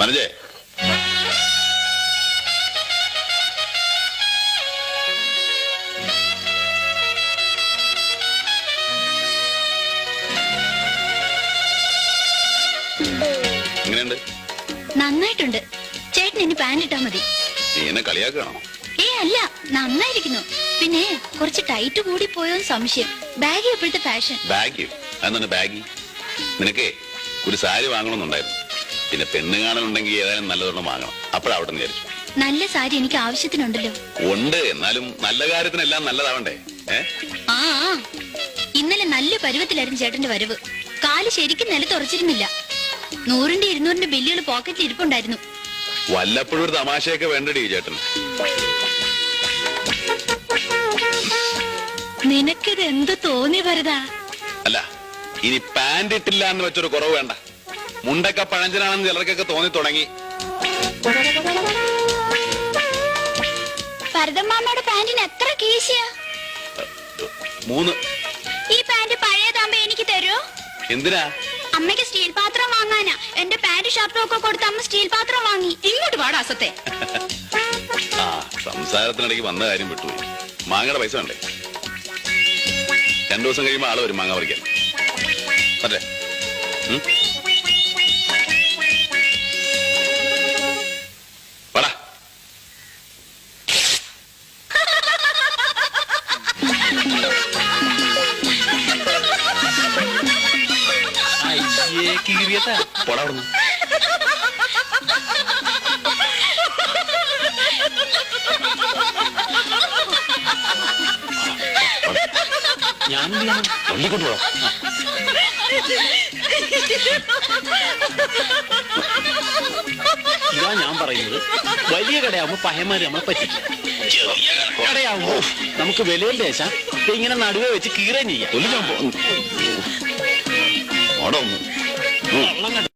മനജേ, എങ്ങനെയുണ്ട്? നന്നായിട്ടുണ്ട്. ചേട്ടൻ ഇനി പാന്റ് ഇട്ടാ മതി. നീ എന്നെ കളിയാക്കണോ? അല്ല, നന്നായിരിക്കുന്നു. പിന്നെ കുറച്ച് ടൈറ്റ് കൂടി പോയോ സംശയം. ബാഗി എപ്പോഴത്തെ ഫാഷൻ. ബാഗി? അതെന്താണ് ബാഗി? നിനക്കേ ഒരു സാരി വാങ്ങണമെന്നുണ്ടായിരുന്നു. പിന്നെ പെണ്ണ് കാണലുണ്ടെങ്കിൽ ഏതായാലും നല്ലതൊരെണ്ണം വാങ്ങണം. അപ്പോഴവിടെ നിന്ന് വിചാരിച്ചു. നല്ല സാരി എനിക്ക് ആവശ്യത്തിനുണ്ടല്ലോ. ഉണ്ട്, എന്നാലും നല്ല കാര്യത്തിനെല്ലാം നല്ലതാവണ്ടേ? ആ ഇന്നലെ നല്ല പരുവത്തിലായിരുന്നു ചേട്ടന്റെ വരവ്. കാല് ശരിക്കും നിലത്തുറച്ചിരുന്നില്ല. 100-ന്റെ 200-ന്റെ ബില്ലുകൾ പോക്കറ്റിൽ ഇരിപ്പുണ്ടായിരുന്നു. വല്ലപ്പോഴും ഒരു തമാശയൊക്കെ വേണ്ടടി ചേട്ടൻ. നിനക്കിത് എന്ത് തോന്നി വരതാ? അല്ല, ഇനി പാന്റ് ഇട്ടില്ല എന്ന് വെച്ചൊരു കുറവ് വേണ്ട. മുണ്ടൊക്കെ പഴഞ്ചനാണെന്ന് ചിലർക്കൊക്കെ തോന്നി തുടങ്ങി. ഭരതമ്മാമ്മയുടെ പാന്റിന് എത്ര കീശയാ? 3. ഈ പാന്റ് പഴയതാകുമ്പോ എനിക്ക് തരുമോ? എന്തിനാ? അമ്മയ്ക്ക് സ്റ്റീൽ പാത്രം വാങ്ങാനാ. എന്റെ പാന്റ് ഷർട്ടും ഒക്കെ കൊടുത്ത് അമ്മ സ്റ്റീൽ പാത്രം വാങ്ങി. ഇങ്ങോട്ട് പാടാ അസത്തെ. ആ, സംസാരത്തിനിടയ്ക്ക് വന്ന കാര്യം വിട്ടുപോയി. മാങ്ങയുടെ പൈസ വേണ്ടേ? 2 ദിവസം കഴിയുമ്പോ ആള് വരും മാങ്ങ പറിക്കാൻ. അല്ലേ? പടാ. പോടാ അവിടുന്ന്. ഞാൻ തള്ളിക്കൊണ്ടു പോടാ. ഇതാ ഞാൻ പറയുന്നത്. വലിയ കടയാവുമ്പോ പഹയന്മാര് നമ്മളെ പറ്റില്ല. കടയാവുമ്പോ നമുക്ക് വിലയിൽ ദേശം ഇങ്ങനെ നടുവേ വെച്ച് കീറുകയും ചെയ്യാം. ഓടൊന്നും